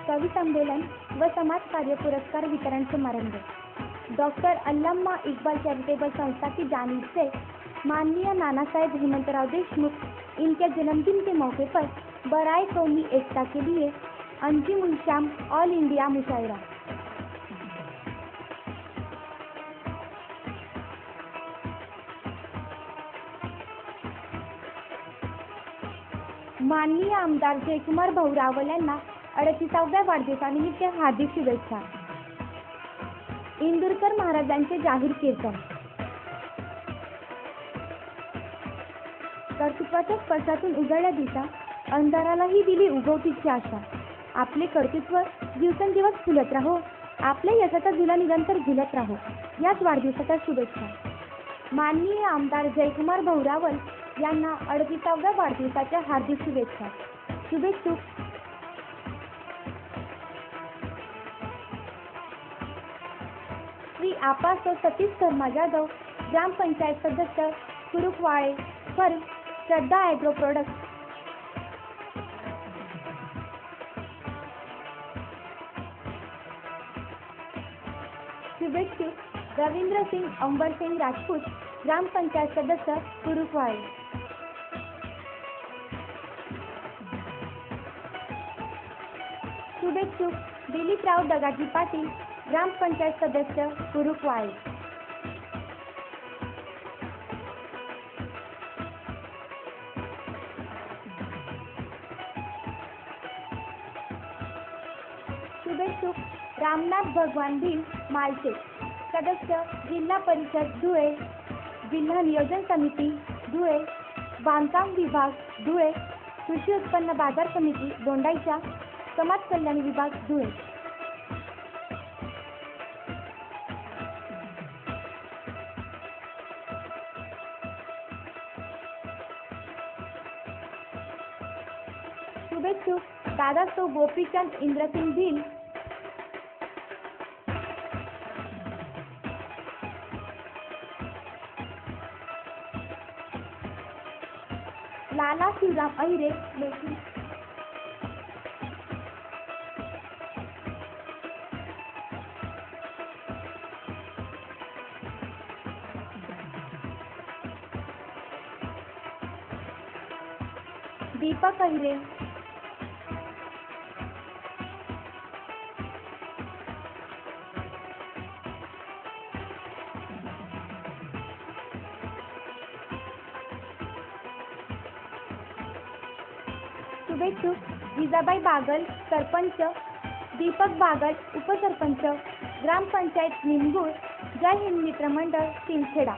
कवि संमेलन व समाज कार्य पुरस्कार वितरण समारंभ। डॉक्टर अल्लामा इकबाल चैरिटेबल संस्था की जानिब से माननीय नाना साहेब हेमंतराव देशमुख इनके जन्मदिन के मौके पर बराए कौमी एकता के लिए अंजुम उल शाम ऑल इंडिया मुशायरा। माननीय आमदार जयकुमार भाऊ रावल यांना 38व्या वाढदिवसानिमित्त हार्दिक शुभेच्छा। इंदुरकर महाराजांचे जाहीर कीर्तन। कर्तृत्वाच्या स्पर्शातून उजळल्या दिशा, अंधारालाही दिली उगवतीची आशा। आपले कर्तृत्व दिवसेंदिवस फुलत राहो, आपल्या यशाचा झुला निरंतर झुलत राहो, याच वाढदिवसाच्या शुभेच्छा। माननीय आमदार जयकुमार भाऊ रावल यांना 38व्या वाढदिवसाच्या हार्दिक शुभेच्छा। शुभेच्छुक श्री आपासो सतीश शर्मा जाधव, ग्रामपंचायत सदस्य कुरुखवाळे, फर्म श्रद्धा ॲग्रो प्रोडक्ट्स। शुभेच्छुक रविंद्र सिंग अंबर सिंग राजपूत, ग्रामपंचायत सदस्य कुरुखवाळे। शुभेच्छुक दिलीपराव दगाजी पाटील, ग्रामपंचायत सदस्य कुरुखवाळे। शुभेच्छुक रामनाथ भगवान भील मालशेत, सदस्य जिल्हा परिषद धुळे, जिल्हा नियोजन समिती धुळे, बांधकाम विभाग धुळे, कृषी उत्पन्न बाजार समिती दोंडाईचा, समाज कल्याण विभाग धुळे। शुभेच्छुक दादासो गोपीचंद इंद्रसिंग भील, लाला शिवराम अहिरे लेखी। दीपक अहिरे, शुभेच्छुक जिजाबाई बागल सरपंच, दीपक बागल उपसरपंच, ग्रामपंचायत निमगुळ, जय हिंद मित्र मंडळ सिंदखेडा।